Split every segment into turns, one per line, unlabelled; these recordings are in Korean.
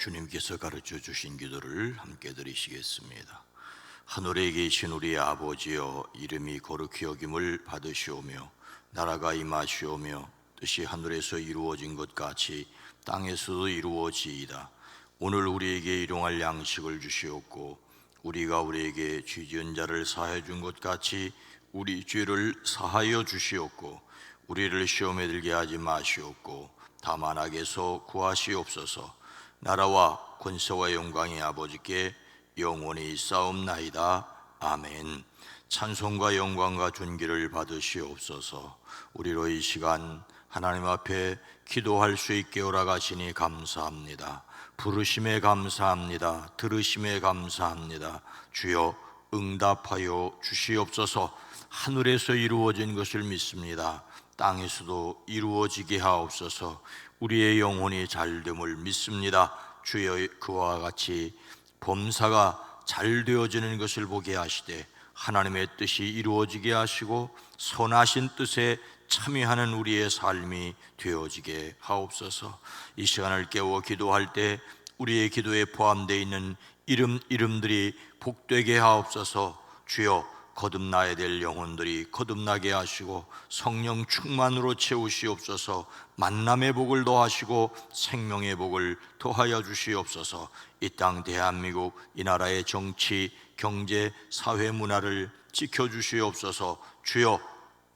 주님께서 가르쳐 주신 기도를 함께 드리시겠습니다. 하늘에 계신 우리 아버지여, 이름이 거룩히 여김을 받으시오며 나라가 임하시오며 뜻이 하늘에서 이루어진 것 같이 땅에서도 이루어지이다. 오늘 우리에게 일용할 양식을 주시옵고 우리가 우리에게 죄 지은 자를 사하여 준 것 같이 우리 죄를 사하여 주시옵고 우리를 시험에 들게 하지 마시옵고 다만 악에서 구하시옵소서. 나라와 권세와 영광이 아버지께 영원히 있사옵나이다. 아멘. 찬송과 영광과 존귀를 받으시옵소서. 우리로 이 시간 하나님 앞에 기도할 수 있게 허락하시니 감사합니다. 부르심에 감사합니다. 들으심에 감사합니다. 주여 응답하여 주시옵소서. 하늘에서 이루어진 것을 믿습니다. 땅에서도 이루어지게 하옵소서. 우리의 영혼이 잘됨을 믿습니다. 주여 그와 같이 범사가 잘 되어지는 것을 보게 하시되 하나님의 뜻이 이루어지게 하시고 선하신 뜻에 참여하는 우리의 삶이 되어지게 하옵소서. 이 시간을 깨워 기도할 때 우리의 기도에 포함되어 있는 이름들이 복되게 하옵소서. 주여 거듭나야 될 영혼들이 거듭나게 하시고 성령 충만으로 채우시옵소서. 만남의 복을 더하시고 생명의 복을 더하여 주시옵소서. 이 땅 대한민국 이 나라의 정치, 경제, 사회 문화를 지켜주시옵소서. 주여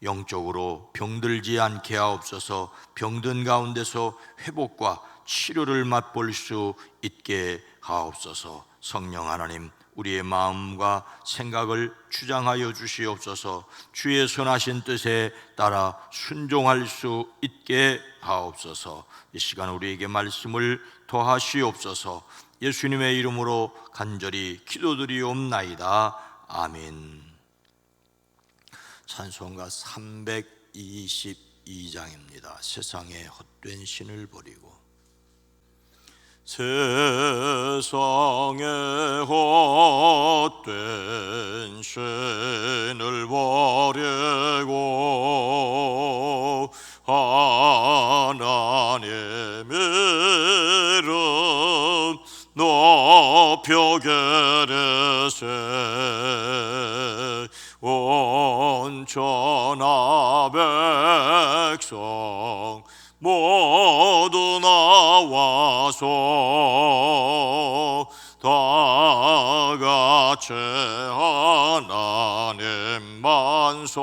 영적으로 병들지 않게 하옵소서. 병든 가운데서 회복과 치료를 맛볼 수 있게 하옵소서. 성령 하나님, 우리의 마음과 생각을 주장하여 주시옵소서. 주의 선하신 뜻에 따라 순종할 수 있게 하옵소서. 이 시간 우리에게 말씀을 더하시옵소서. 예수님의 이름으로 간절히 기도드리옵나이다. 아멘. 찬송가 322장입니다. 세상에 헛된 신을 버리고.
세상에 헛된 신을 버리고 하나님의 이름 높여 계르세. 온 천하 백성 모두 나와서 다 같이 하나님만 섬기세.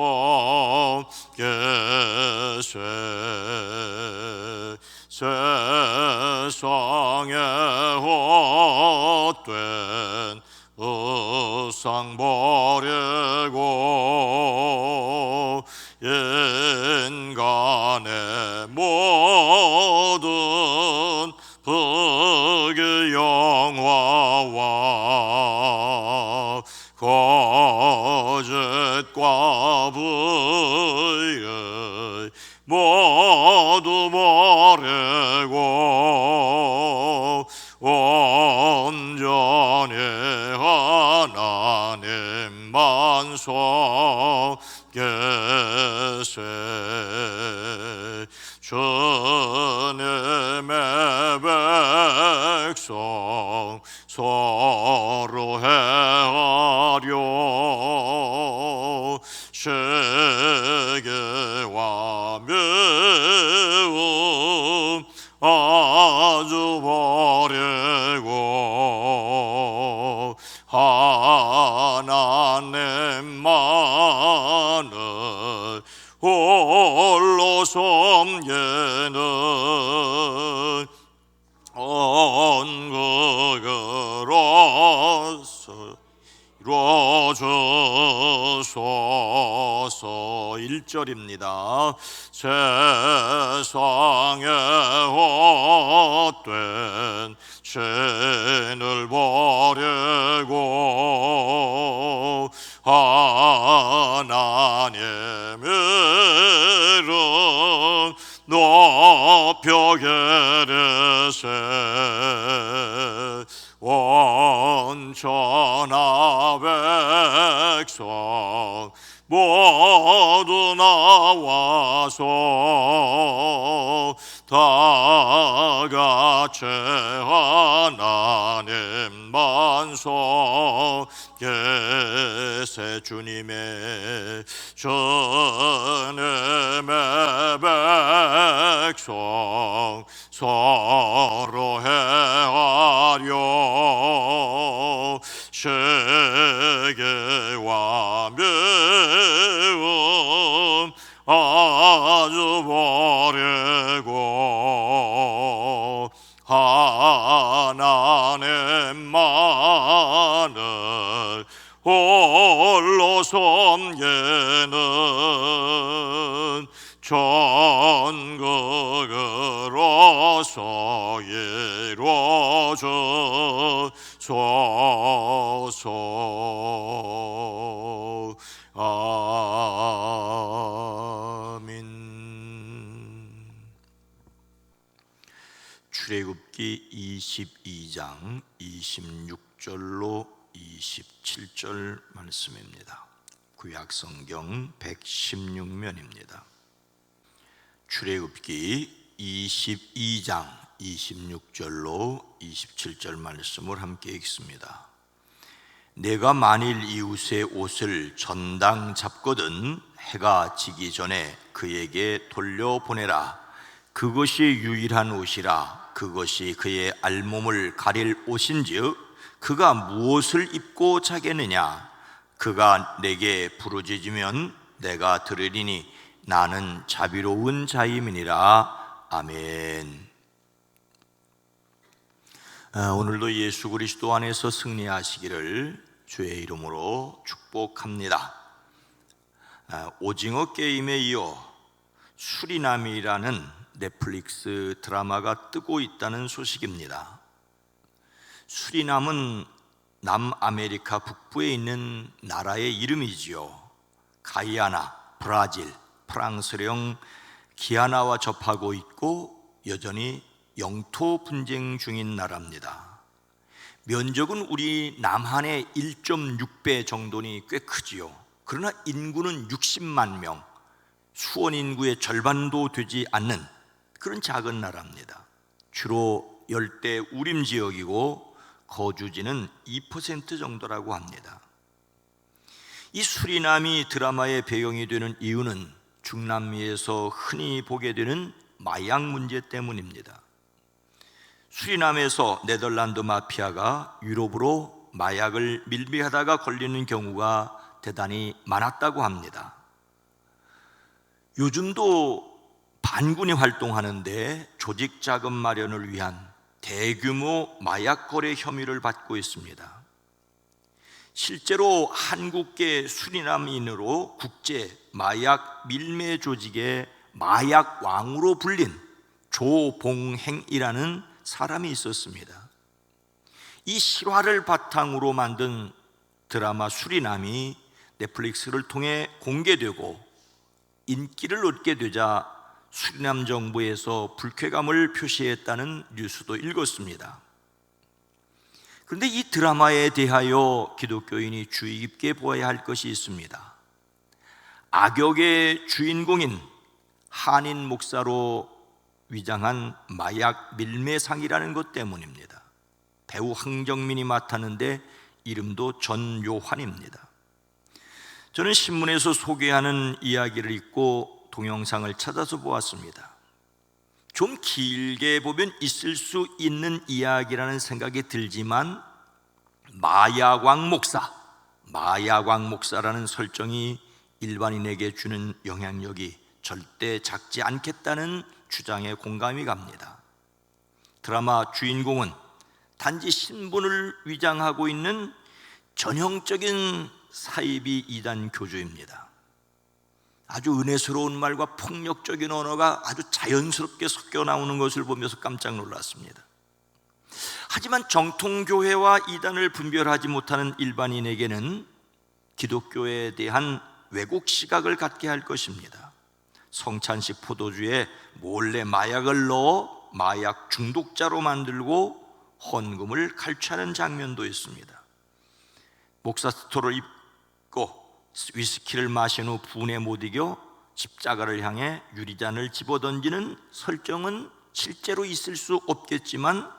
세상에 헛된 우상 버리고 인간의 모든 흑의 영화와 거짓과 불의 모두 버리고 온전히 하나님만 섬기세. 주님의 백성 서로 헤아려 시기와 미움 아주 버리고 하나님만을 홀로 섬기는 언극으로서 이루어주소서. 1절입니다. 세상에 헛된 신을 버리고 하나님의 이름 높여 계르세. 온 천하 백성 모두 나와서 다 같이 하나님 만성 계세 주님의 전임의 백성 서로 행하려 세계와 매음 아주 버리고 하나님만을 홀로 섬기는 전국으로서 이루어져소서. 아멘.
출애굽기 22장 26절로 27절 말씀입니다. 구약성경 116면입니다. 출애굽기 22장 26절로 27절 말씀을 함께 읽습니다. 내가 만일 이웃의 옷을 전당 잡거든 해가 지기 전에 그에게 돌려보내라. 그것이 유일한 옷이라. 그것이 그의 알몸을 가릴 옷인즉 그가 무엇을 입고 자겠느냐. 그가 내게 부르짖으면 내가 들으리니 나는 자비로운 자임이니라. 아멘. 오늘도 예수 그리스도 안에서 승리하시기를 주의 이름으로 축복합니다. 오징어 게임에 이어 수리남이라는 넷플릭스 드라마가 뜨고 있다는 소식입니다. 수리남은 남아메리카 북부에 있는 나라의 이름이지요. 가이아나, 브라질, 프랑스령 기아나와 접하고 있고 여전히 영토 분쟁 중인 나라입니다. 면적은 우리 남한의 1.6배 정도니 꽤 크지요. 그러나 인구는 60만 명, 수원 인구의 절반도 되지 않는 그런 작은 나라입니다. 주로 열대 우림 지역이고 거주지는 2% 정도라고 합니다. 이 수리남이 드라마의 배경이 되는 이유는 중남미에서 흔히 보게 되는 마약 문제 때문입니다. 수리남에서 네덜란드 마피아가 유럽으로 마약을 밀매하다가 걸리는 경우가 대단히 많았다고 합니다. 요즘도 반군이 활동하는데 조직 자금 마련을 위한 대규모 마약 거래 혐의를 받고 있습니다. 실제로 한국계 수리남인으로 국제 마약 밀매 조직의 마약 왕으로 불린 조봉행이라는 사람이 있었습니다. 이 실화를 바탕으로 만든 드라마 수리남이 넷플릭스를 통해 공개되고 인기를 얻게 되자 수리남 정부에서 불쾌감을 표시했다는 뉴스도 읽었습니다. 그런데 이 드라마에 대하여 기독교인이 주의 깊게 보아야 할 것이 있습니다. 악역의 주인공인 한인 목사로 위장한 마약 밀매상이라는 것 때문입니다. 배우 황정민이 맡았는데 이름도 전요환입니다. 저는 신문에서 소개하는 이야기를 읽고 동영상을 찾아서 보았습니다. 좀 길게 보면 있을 수 있는 이야기라는 생각이 들지만 마약왕 목사라는 설정이 일반인에게 주는 영향력이 절대 작지 않겠다는 주장에 공감이 갑니다. 드라마 주인공은 단지 신분을 위장하고 있는 전형적인 사이비 이단 교주입니다. 아주 은혜스러운 말과 폭력적인 언어가 아주 자연스럽게 섞여 나오는 것을 보면서 깜짝 놀랐습니다. 하지만 정통교회와 이단을 분별하지 못하는 일반인에게는 기독교에 대한 왜곡 시각을 갖게 할 것입니다. 성찬식 포도주에 몰래 마약을 넣어 마약 중독자로 만들고 헌금을 갈취하는 장면도 있습니다. 목사 스토를 입고 위스키를 마신 후 분에 못 이겨 십자가를 향해 유리잔을 집어던지는 설정은 실제로 있을 수 없겠지만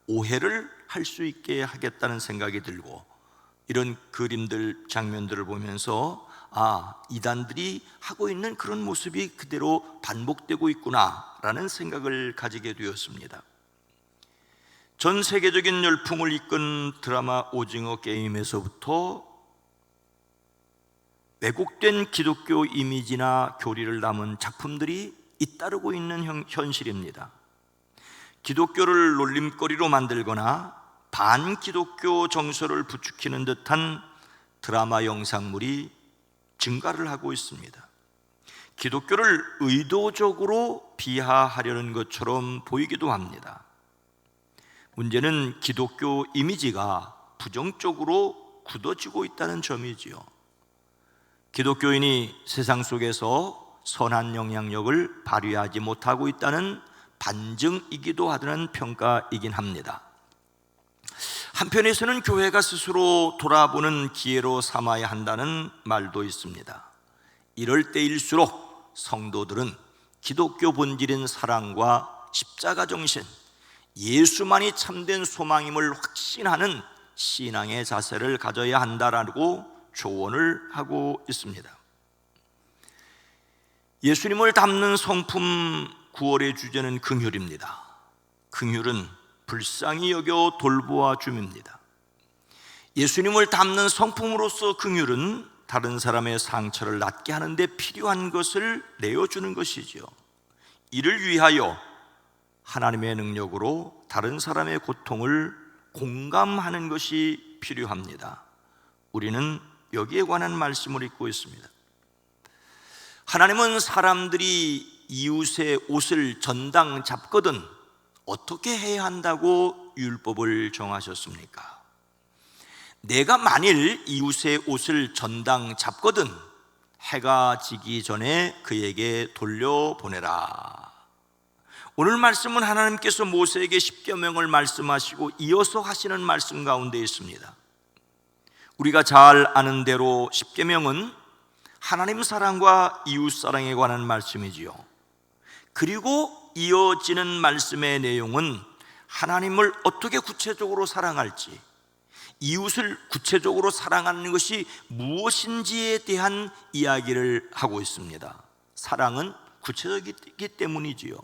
오해를 할 수 있게 하겠다는 생각이 들고, 이런 그림들, 장면들을 보면서 이단들이 하고 있는 그런 모습이 그대로 반복되고 있구나라는 생각을 가지게 되었습니다. 전 세계적인 열풍을 이끈 드라마 오징어 게임에서부터 왜곡된 기독교 이미지나 교리를 담은 작품들이 잇따르고 있는 현실입니다. 기독교를 놀림거리로 만들거나 반기독교 정서를 부추기는 듯한 드라마 영상물이 증가를 하고 있습니다. 기독교를 의도적으로 비하하려는 것처럼 보이기도 합니다. 문제는 기독교 이미지가 부정적으로 굳어지고 있다는 점이지요. 기독교인이 세상 속에서 선한 영향력을 발휘하지 못하고 있다는 반증이기도 하다는 평가이긴 합니다. 한편에서는 교회가 스스로 돌아보는 기회로 삼아야 한다는 말도 있습니다. 이럴 때일수록 성도들은 기독교 본질인 사랑과 십자가 정신, 예수만이 참된 소망임을 확신하는 신앙의 자세를 가져야 한다라고 조언을 하고 있습니다. 예수님을 담는 성품 9월의 주제는 긍휼입니다. 긍휼은 불쌍히 여겨 돌보아 줌입니다. 예수님을 담는 성품으로서 긍휼은 다른 사람의 상처를 낫게 하는 데 필요한 것을 내어주는 것이지요. 이를 위하여 하나님의 능력으로 다른 사람의 고통을 공감하는 것이 필요합니다. 우리는 여기에 관한 말씀을 읽고 있습니다. 하나님은 사람들이 이웃의 옷을 전당 잡거든 어떻게 해야 한다고 율법을 정하셨습니까? 내가 만일 이웃의 옷을 전당 잡거든 해가 지기 전에 그에게 돌려보내라. 오늘 말씀은 하나님께서 모세에게 십계명을 말씀하시고 이어서 하시는 말씀 가운데 있습니다. 우리가 잘 아는 대로 십계명은 하나님 사랑과 이웃 사랑에 관한 말씀이지요. 그리고 이어지는 말씀의 내용은 하나님을 어떻게 구체적으로 사랑할지, 이웃을 구체적으로 사랑하는 것이 무엇인지에 대한 이야기를 하고 있습니다. 사랑은 구체적이기 때문이지요.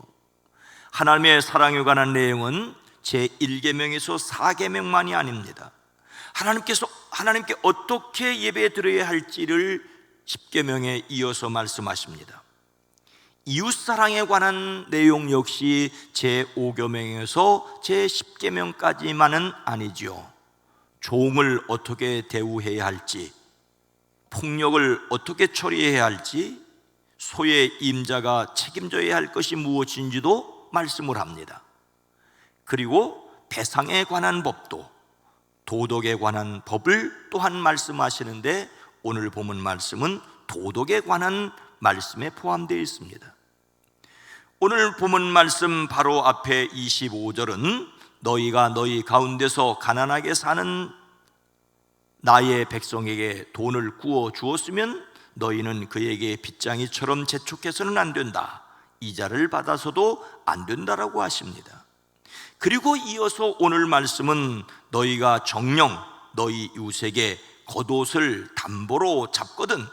하나님의 사랑에 관한 내용은 제1계명에서 4계명만이 아닙니다. 하나님께 어떻게 예배 드려야 할지를 10계명에 이어서 말씀하십니다. 이웃사랑에 관한 내용 역시 제5계명에서 제10계명까지만은 아니지요. 종을 어떻게 대우해야 할지, 폭력을 어떻게 처리해야 할지, 소의 임자가 책임져야 할 것이 무엇인지도 말씀을 합니다. 그리고 배상에 관한 법도, 도덕에 관한 법을 또한 말씀하시는데 오늘 본문 말씀은 도덕에 관한 말씀에 포함되어 있습니다. 오늘 본문 말씀 바로 앞에 25절은 너희가 너희 가운데서 가난하게 사는 나의 백성에게 돈을 구워 주었으면 너희는 그에게 빚장이처럼 재촉해서는 안 된다. 이자를 받아서도 안 된다라고 하십니다. 그리고 이어서 오늘 말씀은 너희가 정녕 너희 이웃에게 겉옷을 담보로 잡거든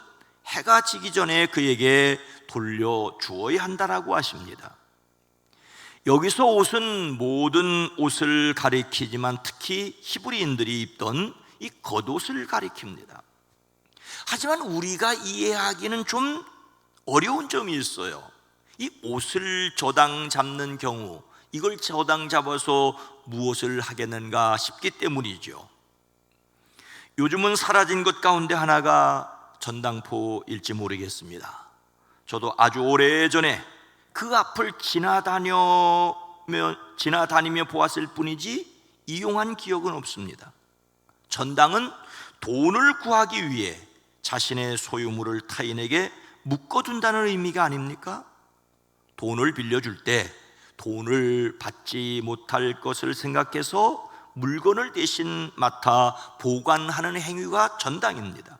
해가 지기 전에 그에게 돌려주어야 한다라고 하십니다. 여기서 옷은 모든 옷을 가리키지만 특히 히브리인들이 입던 이 겉옷을 가리킵니다. 하지만 우리가 이해하기는 좀 어려운 점이 있어요. 이 옷을 저당 잡는 경우 이걸 저당 잡아서 무엇을 하겠는가 싶기 때문이죠. 요즘은 사라진 것 가운데 하나가 전당포일지 모르겠습니다. 저도 아주 오래전에 그 앞을 지나다니며 보았을 뿐이지 이용한 기억은 없습니다. 전당은 돈을 구하기 위해 자신의 소유물을 타인에게 묶어둔다는 의미가 아닙니까? 돈을 빌려줄 때 돈을 받지 못할 것을 생각해서 물건을 대신 맡아 보관하는 행위가 전당입니다.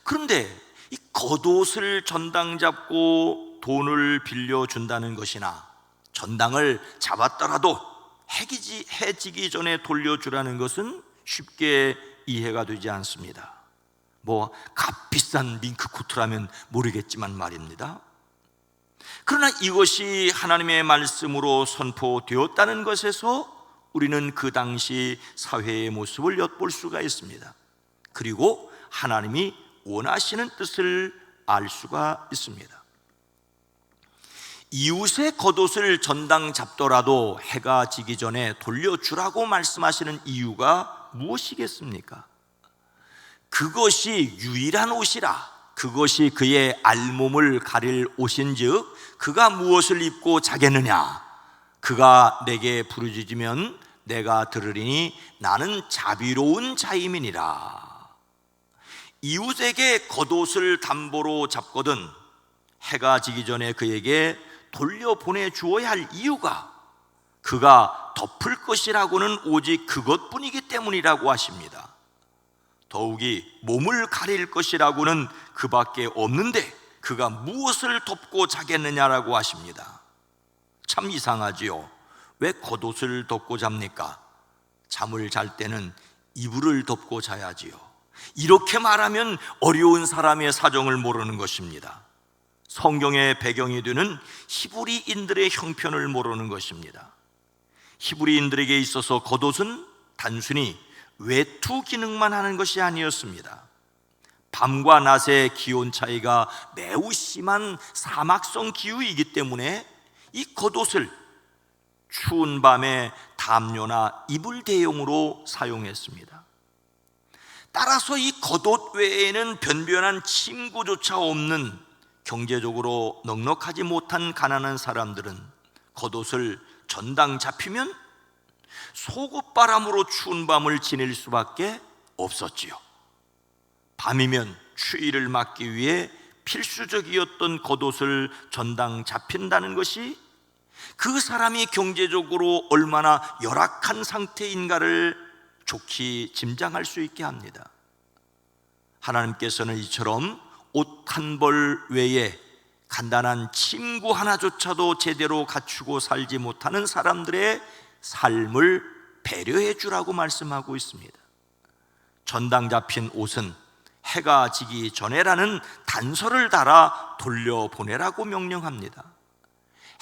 그런데 이 겉옷을 전당 잡고 돈을 빌려준다는 것이나 전당을 잡았더라도 해지기 전에 돌려주라는 것은 쉽게 이해가 되지 않습니다. 뭐 값비싼 밍크코트라면 모르겠지만 말입니다. 그러나 이것이 하나님의 말씀으로 선포되었다는 것에서 우리는 그 당시 사회의 모습을 엿볼 수가 있습니다. 그리고 하나님이 원하시는 뜻을 알 수가 있습니다. 이웃의 겉옷을 전당 잡더라도 해가 지기 전에 돌려주라고 말씀하시는 이유가 무엇이겠습니까? 그것이 유일한 옷이라, 그것이 그의 알몸을 가릴 옷인즉 그가 무엇을 입고 자겠느냐? 그가 내게 부르짖으면 내가 들으리니 나는 자비로운 자임이니라. 이웃에게 겉옷을 담보로 잡거든 해가 지기 전에 그에게 돌려보내 주어야 할 이유가 그가 덮을 것이라고는 오직 그것뿐이기 때문이라고 하십니다. 더욱이 몸을 가릴 것이라고는 그밖에 없는데 그가 무엇을 덮고 자겠느냐라고 하십니다. 참 이상하지요. 왜 겉옷을 덮고 잡니까? 잠을 잘 때는 이불을 덮고 자야지요. 이렇게 말하면 어려운 사람의 사정을 모르는 것입니다. 성경의 배경이 되는 히브리인들의 형편을 모르는 것입니다. 히브리인들에게 있어서 겉옷은 단순히 외투 기능만 하는 것이 아니었습니다. 밤과 낮의 기온 차이가 매우 심한 사막성 기후이기 때문에 이 겉옷을 추운 밤에 담요나 이불 대용으로 사용했습니다. 따라서 이 겉옷 외에는 변변한 침구조차 없는 경제적으로 넉넉하지 못한 가난한 사람들은 겉옷을 전당 잡히면 속옷바람으로 추운 밤을 지낼 수밖에 없었지요. 밤이면 추위를 막기 위해 필수적이었던 겉옷을 전당 잡힌다는 것이 그 사람이 경제적으로 얼마나 열악한 상태인가를 좋게 짐작할 수 있게 합니다. 하나님께서는 이처럼 옷 한 벌 외에 간단한 침구 하나조차도 제대로 갖추고 살지 못하는 사람들의 삶을 배려해 주라고 말씀하고 있습니다. 전당 잡힌 옷은 해가 지기 전에라는 단서를 달아 돌려보내라고 명령합니다.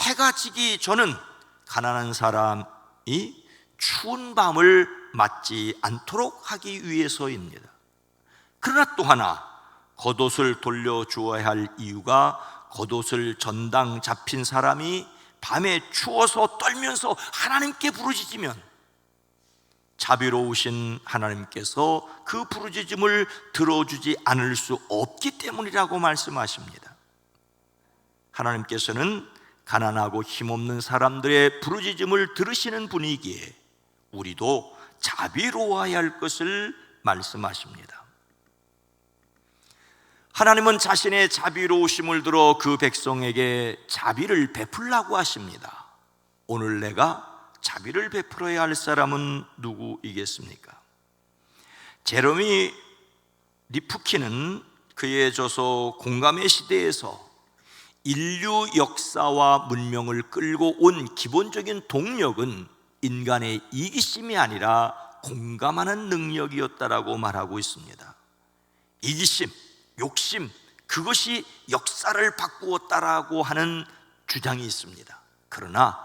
해가 지기 전은 가난한 사람이 추운 밤을 맞지 않도록 하기 위해서입니다. 그러나 또 하나 겉옷을 돌려주어야 할 이유가 겉옷을 전당 잡힌 사람이 밤에 추워서 떨면서 하나님께 부르짖으면 자비로우신 하나님께서 그 부르짖음을 들어주지 않을 수 없기 때문이라고 말씀하십니다. 하나님께서는 가난하고 힘없는 사람들의 부르짖음을 들으시는 분이기에 우리도 자비로워야 할 것을 말씀하십니다. 하나님은 자신의 자비로우심을 들어 그 백성에게 자비를 베풀라고 하십니다. 오늘 내가 자비를 베풀어야 할 사람은 누구이겠습니까? 제레미 리프킨은 그의 저서 공감의 시대에서 인류 역사와 문명을 끌고 온 기본적인 동력은 인간의 이기심이 아니라 공감하는 능력이었다라고 말하고 있습니다. 이기심, 욕심, 그것이 역사를 바꾸었다라고 하는 주장이 있습니다. 그러나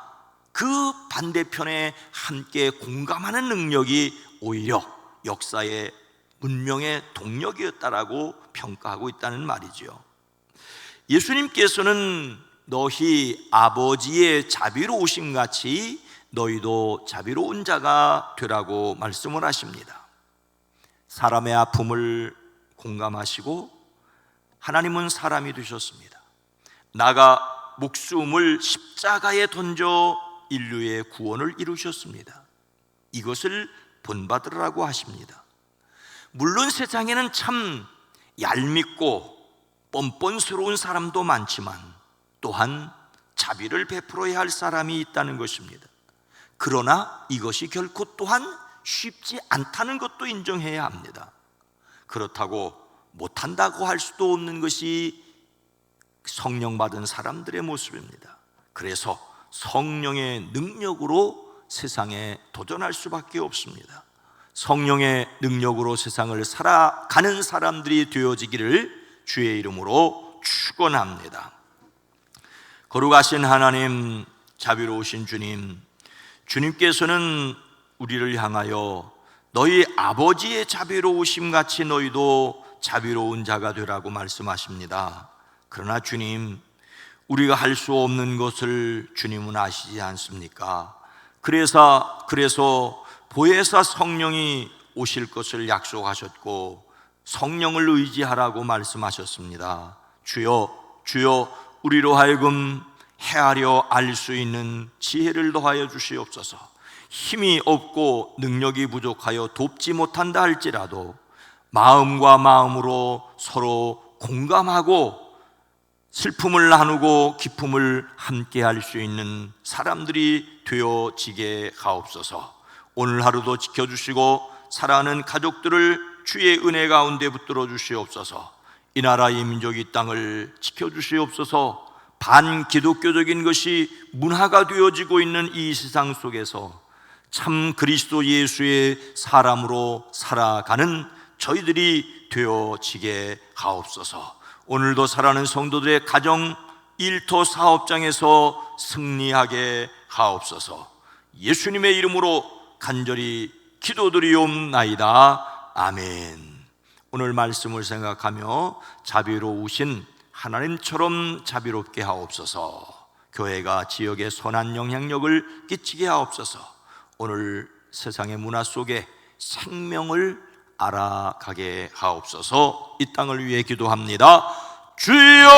그 반대편에 함께 공감하는 능력이 오히려 역사의 문명의 동력이었다라고 평가하고 있다는 말이죠. 예수님께서는 너희 아버지의 자비로우심 같이 너희도 자비로운 자가 되라고 말씀을 하십니다. 사람의 아픔을 공감하시고 하나님은 사람이 되셨습니다. 나가 목숨을 십자가에 던져 인류의 구원을 이루셨습니다. 이것을 본받으라고 하십니다. 물론 세상에는 참 얄밉고 뻔뻔스러운 사람도 많지만 또한 자비를 베풀어야 할 사람이 있다는 것입니다. 그러나 이것이 결코 또한 쉽지 않다는 것도 인정해야 합니다. 그렇다고 못한다고 할 수도 없는 것이 성령 받은 사람들의 모습입니다. 그래서 성령의 능력으로 세상에 도전할 수밖에 없습니다. 성령의 능력으로 세상을 살아가는 사람들이 되어지기를 주의 이름으로 축원합니다. 거룩하신 하나님, 자비로우신 주님, 주님께서는 우리를 향하여 너희 아버지의 자비로우심 같이 너희도 자비로운 자가 되라고 말씀하십니다. 그러나 주님, 우리가 할 수 없는 것을 주님은 아시지 않습니까? 그래서 보혜사 성령이 오실 것을 약속하셨고 성령을 의지하라고 말씀하셨습니다. 주여 우리로 하여금 헤아려 알 수 있는 지혜를 더하여 주시옵소서. 힘이 없고 능력이 부족하여 돕지 못한다 할지라도 마음과 마음으로 서로 공감하고 슬픔을 나누고 기쁨을 함께 할 수 있는 사람들이 되어지게 하옵소서. 오늘 하루도 지켜주시고 사랑하는 가족들을 주의 은혜 가운데 붙들어 주시옵소서. 이 나라 이 민족 이 땅을 지켜주시옵소서. 반기독교적인 것이 문화가 되어지고 있는 이 세상 속에서 참 그리스도 예수의 사람으로 살아가는 저희들이 되어지게 하옵소서. 오늘도 살아가는 성도들의 가정, 일터, 사업장에서 승리하게 하옵소서. 예수님의 이름으로 간절히 기도드리옵나이다. 아멘. 오늘 말씀을 생각하며 자비로우신 하나님처럼 자비롭게 하옵소서. 교회가 지역에 선한 영향력을 끼치게 하옵소서. 오늘 세상의 문화 속에 생명을 알아가게 하옵소서. 이 땅을 위해 기도합니다. 주여!